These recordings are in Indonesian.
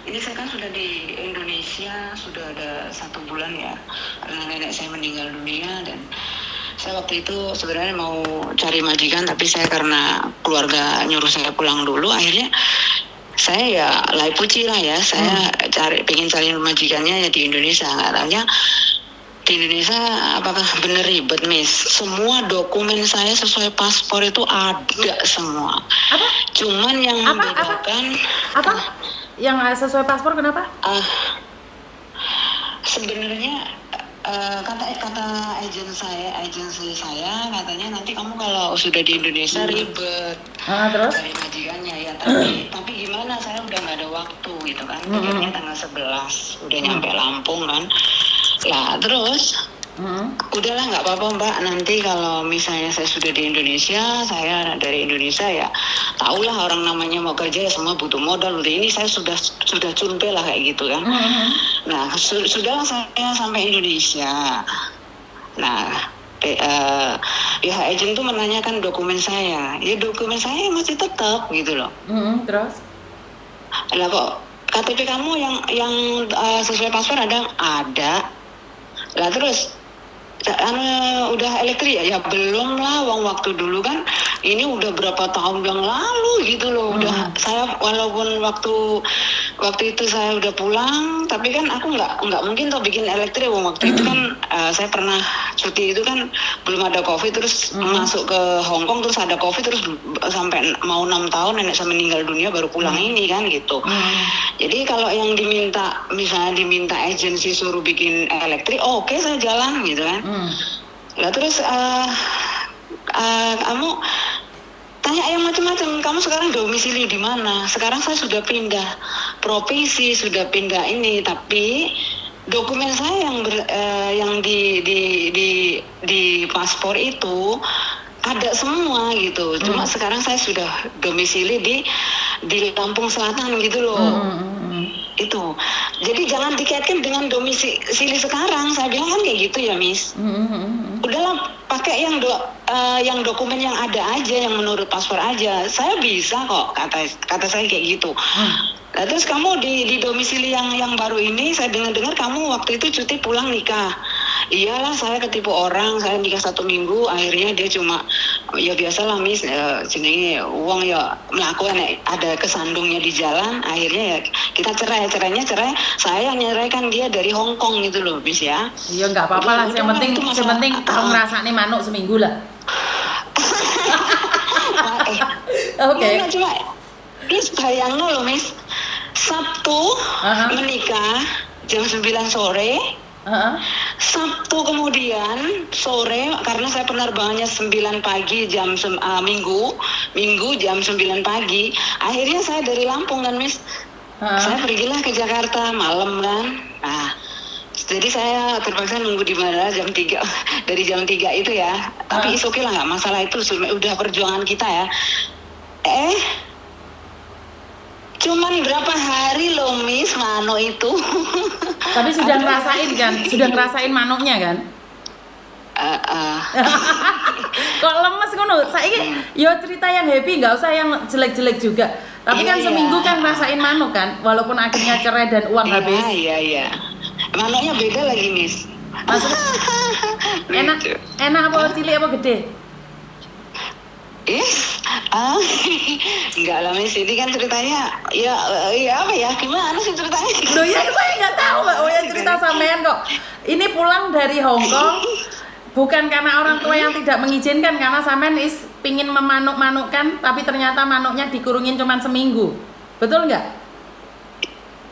Ini saya kan sudah di Indonesia sudah ada 1 bulan ya, karena nenek saya meninggal dunia dan saya waktu itu sebenarnya mau cari majikan tapi saya karena keluarga nyuruh saya pulang dulu, akhirnya saya ya lai puci lah ya, saya pengen cari majikannya ya di Indonesia. Nggak taunya di Indonesia apakah bener ribet, Miss? Semua dokumen saya sesuai paspor itu ada semua. Apa? Cuman yang membedakan apa? Yang sesuai paspor kenapa? Sebenarnya kata agensi saya katanya nanti kamu kalau sudah di Indonesia ribet Terus? dari majikannya ya, tapi gimana, saya udah nggak ada waktu gitu kan. Akhirnya tanggal 11 udah nyampe Lampung kan lah, terus udahlah nggak apa-apa Mbak, nanti kalau misalnya saya sudah di Indonesia, saya dari Indonesia ya tahulah orang namanya mau kerja ya semua butuh modal. Udah ini saya sudah cunpe lah kayak gitu kan. Nah sudahlah saya sampai Indonesia. Nah pihak agen tuh menanyakan dokumen saya, ya dokumen saya masih tetap gitu loh. Terus? Lah kok KTP kamu yang sesuai paspor ada? Lah terus udah elektrik ya belum lah, waktu dulu kan ini udah berapa tahun yang lalu gitu loh. Udah saya walaupun waktu itu saya udah pulang, tapi kan aku nggak mungkin tuh bikin elektrik waktu itu kan. Saya pernah cuti itu kan belum ada COVID, terus masuk ke Hong Kong, terus ada COVID, terus sampai mau 6 tahun nenek saya meninggal dunia baru pulang ini kan gitu. Jadi kalau yang misalnya diminta agensi suruh bikin elektrik, oke, saya jalan gitu kan. Lah terus kamu tanya yang macam-macam, kamu sekarang domisili di mana? Sekarang saya sudah pindah provinsi, sudah pindah ini, tapi dokumen saya yang di paspor itu ada semua gitu. Cuma sekarang saya sudah domisili di Lampung Selatan gitu loh. Itu. Jadi jangan dikaitkan dengan domisili sekarang. Saya bilang kan kayak gitu ya, Miss. Udahlah pakai yang dokumen yang ada aja, yang menurut paspor aja. Saya bisa kok, kata saya kayak gitu. Nah, terus kamu di domisili yang baru ini, saya dengar kamu waktu itu cuti pulang nikah. Iyalah, saya ketipu orang, saya nikah 1 minggu, akhirnya dia cuma ya biasalah Miss, jenenge uang ya melakukan ada kesandungnya di jalan, akhirnya ya kita cerai, saya nyeraikan dia dari Hong Kong gitu loh, Miss ya. Iya nggak apa-apa lah, yang penting kamu ngerasani manuk seminggu lah. Oke. Cuma Miss bayangin loh Miss, Sabtu menikah jam 9 sore. Sabtu kemudian sore, karena saya penerbangannya 9 pagi Minggu jam 9 pagi, akhirnya saya dari Lampung kan Miss, saya pergilah ke Jakarta malam kan. Nah jadi saya terpaksa nunggu di mana jam 3 dari jam 3 itu ya, tapi is oke lah, nggak masalah, itu udah perjuangan kita ya. Cuman berapa hari loh Miss manuk itu. Tapi sudah ngerasain kan? Sudah ngerasain manuknya kan? Kok lemes ngono? Saiki yo cerita yang happy, nggak usah yang jelek-jelek juga. Tapi kan seminggu kan ngerasain manuk kan, walaupun akhirnya cerai dan uang habis. Iya. Manuknya beda lagi Miss. Enak apa cilik apa gede? Enggak lah Miss, ini kan ceritanya ya apa ya, gimana sih ceritanya? Loh ya saya nggak tahu Mbak Oya cerita sampean kok. Ini pulang dari Hong Kong bukan karena orang tua yang tidak mengizinkan, karena sampean pingin memanuk-manukkan, tapi ternyata manuknya dikurungin cuma seminggu, betul nggak?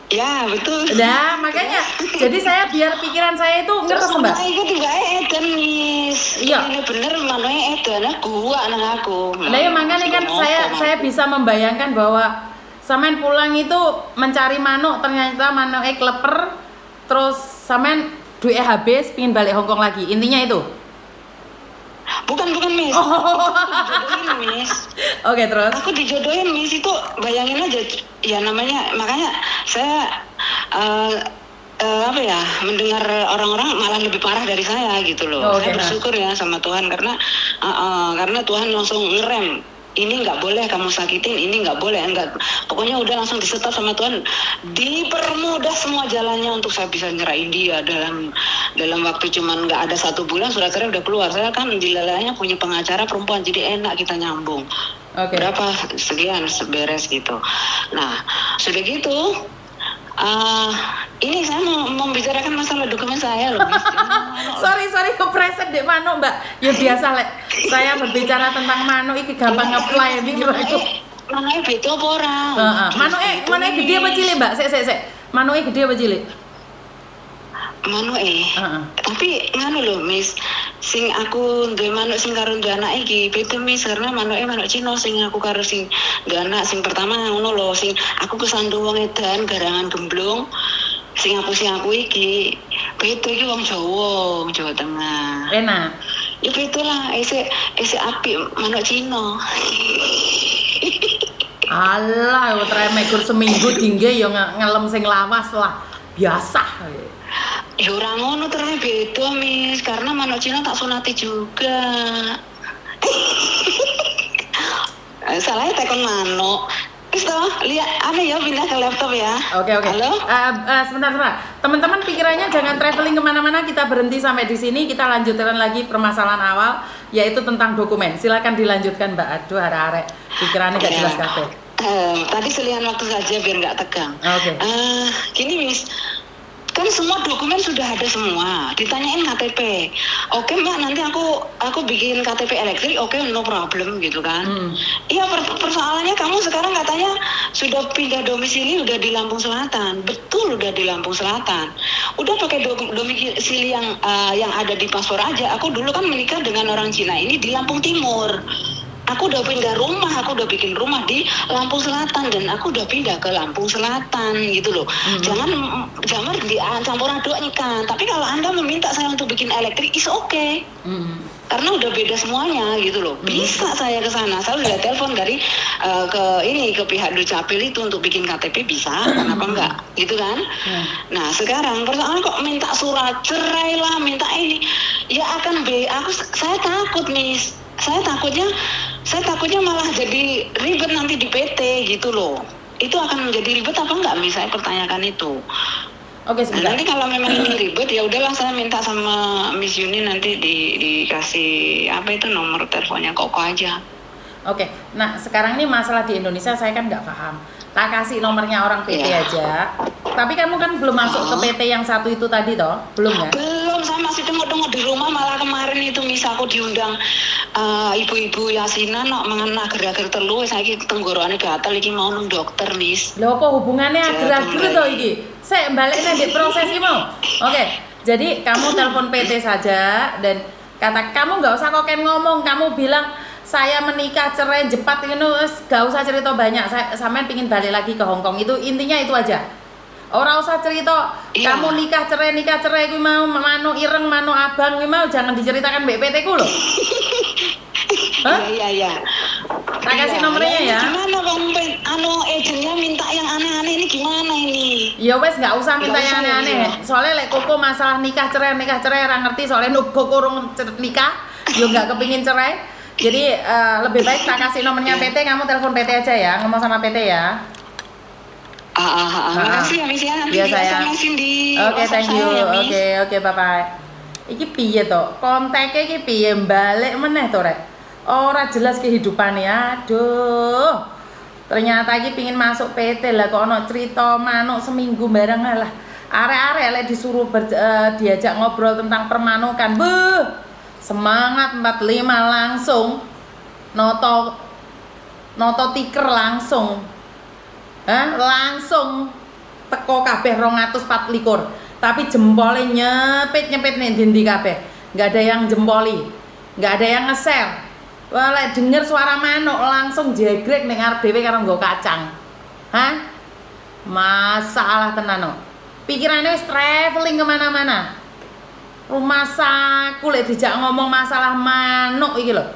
Ya betul. Nah makanya jadi saya biar pikiran saya itu ngeres Mbak. Itu juga edan Miss. Iya. Ini bener manuknya edan gua nang aku. Nah ya makanya kan saya bisa membayangkan bahwa sampean pulang itu mencari manuk, ternyata manuknya kleper, terus sampean duitnya habis, pingin balik Hong Kong lagi. Intinya itu. Bukan Miss. Dijodohin Miss. Oke, terus. Aku dijodohin Miss, itu bayangin aja ya, namanya makanya saya mendengar orang-orang malah lebih parah dari saya gitu loh. Saya bersyukur ya sama Tuhan karena Tuhan langsung ngerem ini nggak boleh kamu sakitin, ini nggak boleh, enggak. Pokoknya udah langsung disetop sama Tuhan, dipermudah semua jalannya untuk saya bisa nyerahin dia dalam waktu cuman nggak ada 1 bulan surat cerai udah keluar. Saya kan dilalanya punya pengacara perempuan, jadi enak kita nyambung. Berapa sekian beres gitu. Nah sudah gitu. Ini saya mau membicarakan masalah dokumen saya loh. sorry kepreset dek Mano Mbak. Ya biasa lek. Saya berbicara tentang Mano iki gampang nge-fly mikir aku. Manoe beda apa ora? Manoe gede apa cilik Mbak? Sik. Manoe gede apa cilik? Manoe. Tapi nganu lho Miss, sing aku duwe manuk sing karo duwe anak iki beda Miss, karena manuke manuk Cina sing aku karo sing duwe anak sing pertama ngono lho, sing aku kesandung wong edan garangan gemblung. Sing aku iki beda iki wong Jawa Tengah. Enak. Ya beda lah, isih apik manuk Cina. Alah, tremegur seminggu tinggi ya ngelem sing lawas lah. Biasa. Ya ora ngono terus beda Miss, karena manuk Cina tak sunati juga. Salahnya tekon manuk. Wis toh, lihat ya pindah ke laptop ya. Oke. Halo? Sebentar. Teman-teman pikirannya jangan traveling kemana-mana, kita berhenti sampai di sini, kita lanjutkan lagi permasalahan awal, yaitu tentang dokumen. Silakan dilanjutkan Mbak. Aduh, arek pikirannya gak jelas kabeh. Tadi selian waktu saja biar nggak tegang. Oke. Gini Miss, kan semua dokumen sudah ada semua, ditanyain KTP. Oke Mbak, nanti aku bikin KTP elektrik, oke, no problem gitu kan. Iya, persoalannya kamu sekarang katanya sudah pindah domisili, udah di Lampung Selatan. Betul, udah di Lampung Selatan. Udah pakai domisili yang ada di paspor aja. Aku dulu kan menikah dengan orang Cina ini di Lampung Timur. Aku udah pindah rumah, aku udah bikin rumah di Lampung Selatan dan aku udah pindah ke Lampung Selatan gitu loh. Jangan campur aduk kan. Tapi kalau Anda meminta saya untuk bikin elektrik, is okay. Karena udah beda semuanya gitu loh. Bisa saya ke sana. Saya udah telepon dari ke pihak Dukcapil itu untuk bikin KTP bisa, kenapa enggak? Gitu kan? Nah, sekarang persoalan kok minta surat cerai lah, minta ini. Ya akan saya takut, Miss. Saya takutnya malah jadi ribet nanti di PT gitu loh. Itu akan menjadi ribet apa enggak, Miss? Saya pertanyakan itu. Oke, sebentar. Nanti kalau memang ini ribet, ya udahlah saya minta sama Miss Yuni nanti dikasih nomor teleponnya Koko aja. Oke, nah sekarang ini masalah di Indonesia saya kan nggak paham. Tak kasih nomornya orang PT aja. Tapi kamu kan belum masuk ke PT yang satu itu tadi toh? Belum ya? Belum, saya masih tengok-tengok di rumah. Malah kemarin itu Miss, aku diundang ibu-ibu yasinan mengenai agar-agar telu. Saya tenggorokannya gatal iki mau nang dokter Miss. Lho apa hubungannya agar-agar toh iki? Saya baliknya di proses ini mau. Oke, jadi kamu telepon PT saja dan kata kamu nggak usah koken ngomong, kamu bilang saya menikah cerai jepat itu gak usah cerita banyak, saya sampean pingin balik lagi ke Hong Kong, itu intinya itu aja. Orang usah cerita kamu nikah cerai gue mau mano ireng mano abang gue mau, jangan diceritakan BPT ku loh. Iya. Tak kasih nomornya ya. Gimana bang, agennya minta yang aneh-aneh ini gimana ini? Ya wes nggak usah minta yang aneh-aneh. Soalnya Koko masalah nikah cerai orang ngerti, soalnya Koko urung nikah, yo nggak kepingin cerai. Jadi lebih baik tak kasih nomornya PT, kamu telepon PT aja ya, ngomong sama PT ya. Makasih ya Miss ya, nanti SMS-in di thank you. Oke, bye-bye. Iki piye to? Kontaknya iki piye balik meneh to rek? Ora jelas kehidupannya, aduh. Ternyata iki pingin masuk PT lah, kok ono cerita manuk seminggu bareng lah. Arek-arek lek disuruh diajak ngobrol tentang permanukan. Beuh. Semangat 45 langsung noto tiker langsung langsung teko kabeh 224 tapi jempolnya nyepit nih dindi kabeh, nggak ada yang jempoli, nggak ada yang nge-share. Wah, denger suara manuk langsung jegrek ning arep dhewe karo nggo kacang. Masalah tenan no. Pikirannya wis traveling kemana-mana. Rumah saku lek dijak ngomong masalah manuk iki lho.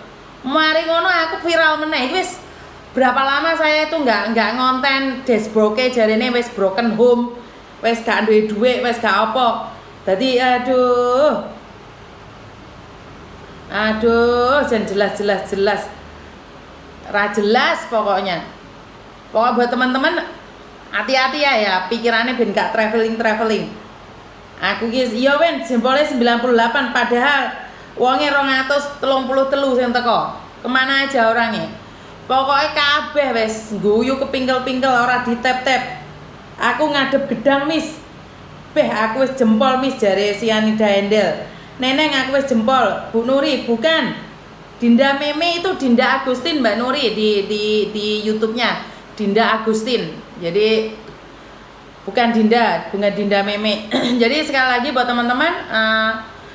Mari ngono aku viral meneh. Wis berapa lama saya itu nggak ngonten desbroke jarene wis broken home, wis gak duwe duit, wis gak apa. Dadi aduh jan jelas. ra jelas pokoknya. Pokoknya buat teman-teman hati-hati ya pikirannya ben gak traveling. Aku ki ya wen jempolnya 98 padahal wonge 233 sing teko. Kemana aja orangnya? Pokoknya kabeh wes guyu kepingkel-pingkel ora ditep-tep. Aku ngadep gedang mis. Aku wis jempol mis jare Sianida Endel. Neneng aku wis jempol. Bu Nuri bukan. Dinda Meme itu Dinda Agustin Mbak Nuri di YouTube-nya. Dinda Agustin. Jadi bukan Dinda Meme. Jadi sekali lagi buat teman-teman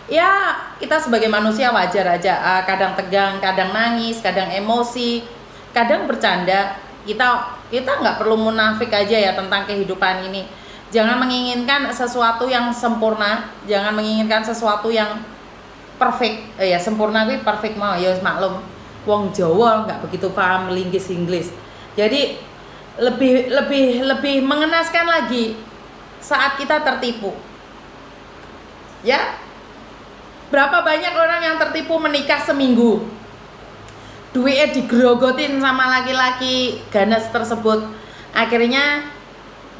ya kita sebagai manusia wajar aja kadang tegang, kadang nangis, kadang emosi, kadang bercanda. Kita nggak perlu munafik aja ya tentang kehidupan ini. Jangan menginginkan sesuatu yang sempurna, jangan menginginkan sesuatu yang perfect. Ya sempurna kuwi perfect mau ya maklum. Wong Jawa nggak begitu paham linggis Inggris. Jadi lebih mengenaskan lagi saat kita tertipu. Ya. Berapa banyak orang yang tertipu menikah seminggu. Duitnya digerogotin sama laki-laki ganas tersebut. Akhirnya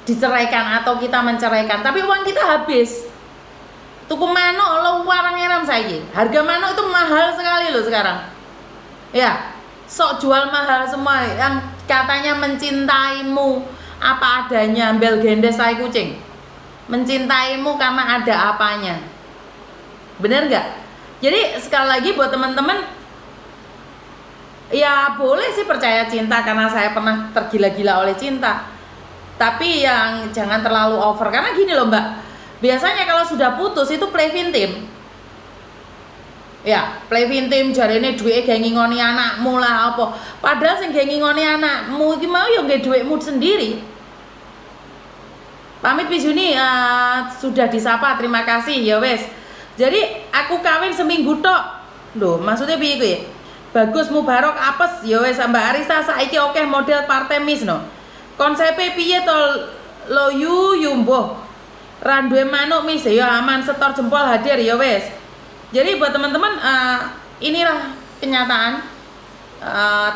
diceraikan atau kita menceraikan, tapi uang kita habis. Tuku manuk lo warang eram saiki. Harga manuk itu mahal sekali loh sekarang. Ya, sok jual mahal semua yang katanya mencintaimu apa adanya, ambel gendes tai kucing. Mencintaimu karena ada apanya. Bener nggak? Jadi sekali lagi buat teman-teman, ya boleh sih percaya cinta karena saya pernah tergila-gila oleh cinta. Tapi yang jangan terlalu over karena gini loh Mbak. Biasanya kalau sudah putus itu play victim. Ya, play victim jarene duwe gawe ngingoni anakmu lah apa. Padahal sing gawe ngingoni anakmu iki mau yo nggae duitmu sendiri. Pamit Pijuni sudah disapa, terima kasih ya wes. Jadi aku kawin seminggu tok. Loh, maksudnya piye kuwi? Bagus Mubarok apes ya wes Mbak Arista saiki oke model partai Miss no. Konsepe piye to lo yu mbuh. Ra duwe manuk Miss ya aman setor jempol hadir ya wes. Jadi buat teman-teman inilah kenyataan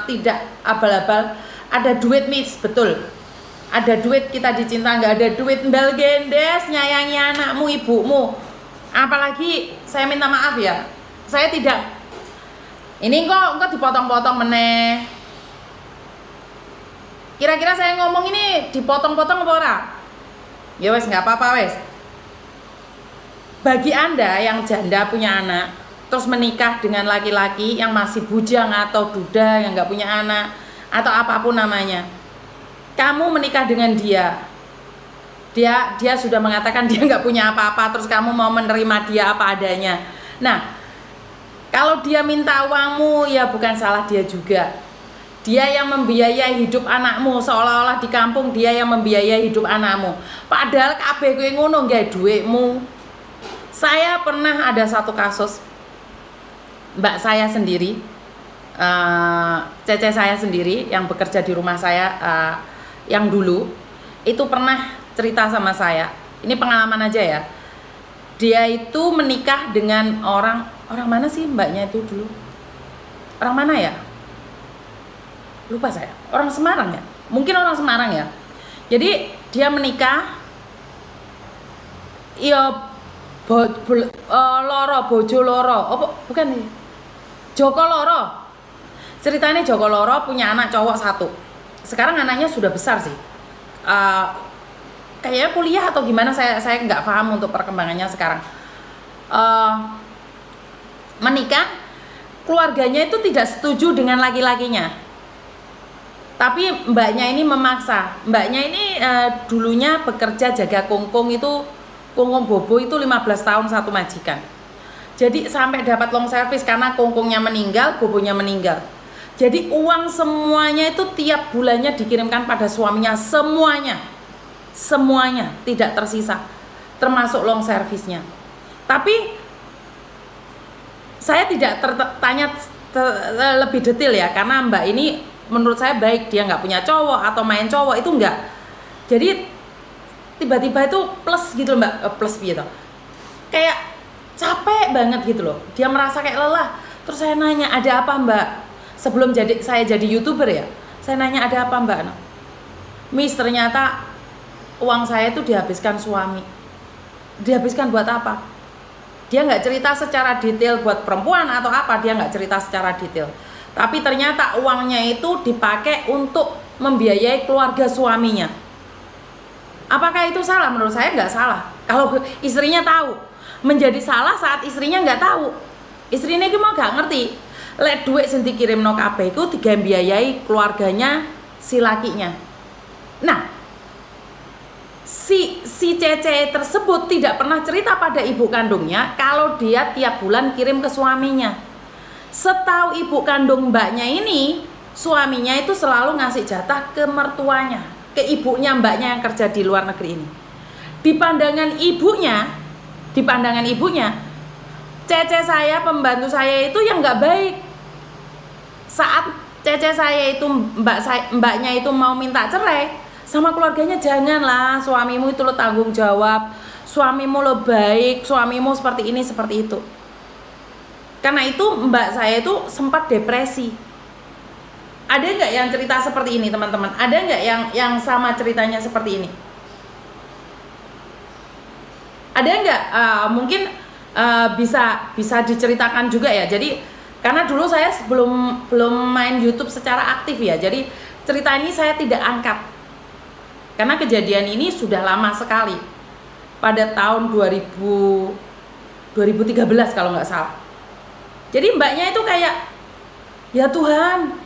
tidak abal-abal. Ada duit Miss, betul. Ada duit kita dicinta, nggak ada duit mbal gendes nyayangi anakmu ibumu. Apalagi saya minta maaf ya, saya tidak ini kok dipotong-potong meneh. Kira-kira saya ngomong ini dipotong-potong apa ora? Ya wes nggak apa-apa wes. Bagi Anda yang janda punya anak, terus menikah dengan laki-laki yang masih bujang atau duda yang nggak punya anak atau apapun namanya, kamu menikah dengan dia sudah mengatakan dia nggak punya apa-apa, terus kamu mau menerima dia apa adanya. Nah, kalau dia minta uangmu ya bukan salah dia juga. Dia yang membiayai hidup anakmu, seolah-olah di kampung dia yang membiayai hidup anakmu. Padahal kabeh kowe ngono nggae dhuwitmu. Saya pernah ada satu kasus, mbak saya sendiri, cece saya sendiri yang bekerja di rumah saya yang dulu itu pernah cerita sama saya. Ini pengalaman aja ya. Dia itu menikah dengan orang mana sih mbaknya itu dulu? Orang mana ya? Lupa saya. Orang Semarang ya? Mungkin orang Semarang ya. Jadi dia menikah, iya bojo loro. Oh, bukan nih. Joko Loro. Ceritanya Joko Loro punya anak cowok 1. Sekarang anaknya sudah besar sih. Kayaknya kuliah atau gimana, saya nggak paham untuk perkembangannya sekarang. Menikah, keluarganya itu tidak setuju dengan laki-lakinya. Tapi mbaknya ini memaksa. Mbaknya ini dulunya bekerja jaga kungkung itu, kungkung bobo itu 15 tahun satu majikan. Jadi sampai dapat long service karena kungkungnya meninggal, bobonya meninggal. Jadi uang semuanya itu tiap bulannya dikirimkan pada suaminya, semuanya tidak tersisa, termasuk long service-nya. Tapi saya tidak tanya lebih detail ya, karena mbak ini menurut saya baik, dia nggak punya cowok atau main cowok itu enggak. Jadi tiba-tiba itu plus gitu loh mbak, plus gitu, kayak capek banget gitu loh, dia merasa kayak lelah. Terus saya nanya, ada apa mbak? sebelum saya jadi YouTuber ya, saya nanya ada apa Mbak? Miss, ternyata uang saya itu dihabiskan suami. Dihabiskan buat apa? Dia nggak cerita secara detail buat perempuan atau apa, dia nggak cerita secara detail. Tapi ternyata uangnya itu dipakai untuk membiayai keluarga suaminya. Apakah itu salah? Menurut saya nggak salah. Kalau istrinya tahu, menjadi salah saat istrinya nggak tahu. Istrinya itu mau nggak ngerti. Lek duit sing dikirimno kabeh iku digambiayai keluarganya si lakinya. Nah, si Cece tersebut tidak pernah cerita pada ibu kandungnya kalau dia tiap bulan kirim ke suaminya. Setahu ibu kandung mbaknya ini, suaminya itu selalu ngasih jatah ke mertuanya, ke ibunya mbaknya yang kerja di luar negeri ini. Di pandangan ibunya, Cece saya, pembantu saya itu yang nggak baik. Saat Cece saya itu mbaknya itu mau minta cerai sama keluarganya, janganlah, suamimu itu lo tanggung jawab, suamimu lo baik, suamimu seperti ini seperti itu. Karena itu mbak saya itu sempat depresi. Ada nggak yang cerita seperti ini teman-teman? Ada nggak yang sama ceritanya seperti ini? Ada nggak? Mungkin bisa diceritakan juga ya. Jadi karena dulu saya belum main YouTube secara aktif ya. Jadi cerita ini saya tidak angkat. Karena kejadian ini sudah lama sekali. Pada tahun 2013 kalau nggak salah. Jadi mbaknya itu kayak, ya Tuhan,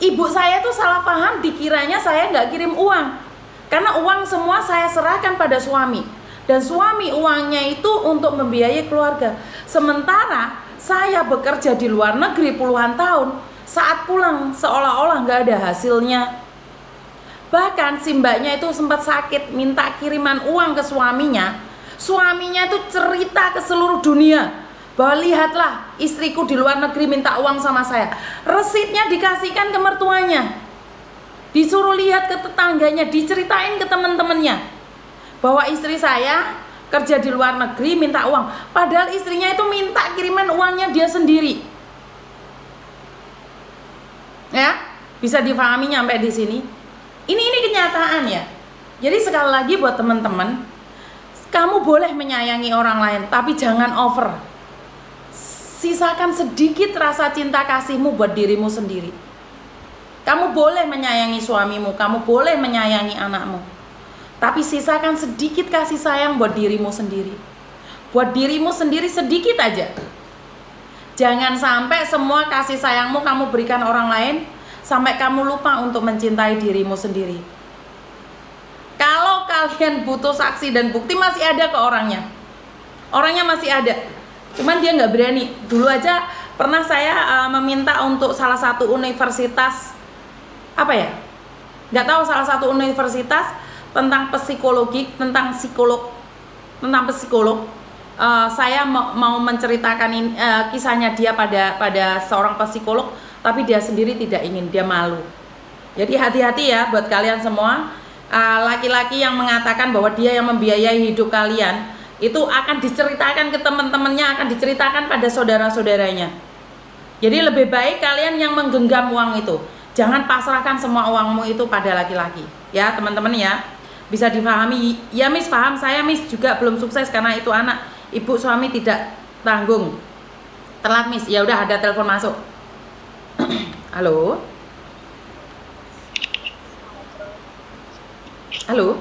ibu saya tuh salah paham, dikiranya saya nggak kirim uang. Karena uang semua saya serahkan pada suami. Dan suami uangnya itu untuk membiayai keluarga. Sementara saya bekerja di luar negeri puluhan tahun, saat pulang seolah-olah nggak ada hasilnya. Bahkan si mbaknya itu sempat sakit, minta kiriman uang ke suaminya. Suaminya itu cerita ke seluruh dunia bahwa lihatlah, istriku di luar negeri minta uang sama saya. Resitnya dikasihkan ke mertuanya, disuruh lihat ke tetangganya, diceritain ke teman-temannya bahwa istri saya kerja di luar negeri minta uang. Padahal istrinya itu minta kiriman uangnya dia sendiri. Ya, bisa dipahami sampai di sini. Ini kenyataan ya. Jadi sekali lagi buat teman-teman, kamu boleh menyayangi orang lain, tapi jangan over. Sisakan sedikit rasa cinta kasihmu buat dirimu sendiri. Kamu boleh menyayangi suamimu, kamu boleh menyayangi anakmu, tapi sisakan sedikit kasih sayang buat dirimu sendiri. Buat dirimu sendiri sedikit aja. Jangan sampai semua kasih sayangmu kamu berikan orang lain, sampai kamu lupa untuk mencintai dirimu sendiri. Kalau kalian butuh saksi dan bukti, masih ada ke orangnya. Orangnya masih ada, cuman dia nggak berani. Dulu aja pernah saya meminta untuk salah satu universitas, apa ya, nggak tahu, salah satu universitas tentang psikologi, tentang psikolog. Saya mau menceritakan kisahnya dia pada seorang psikolog, tapi dia sendiri tidak ingin, dia malu. Jadi hati-hati ya buat kalian semua, laki-laki yang mengatakan bahwa dia yang membiayai hidup kalian, itu akan diceritakan ke teman-temannya, akan diceritakan pada saudara-saudaranya. Jadi lebih baik kalian yang menggenggam uang itu, jangan pasrahkan semua uangmu itu pada laki-laki. Ya teman-teman ya, bisa dipahami. Ya Miss, paham saya Miss, juga belum sukses karena itu anak, ibu suami tidak tanggung. Telat Miss, ya udah ada telepon masuk. Halo. Halo.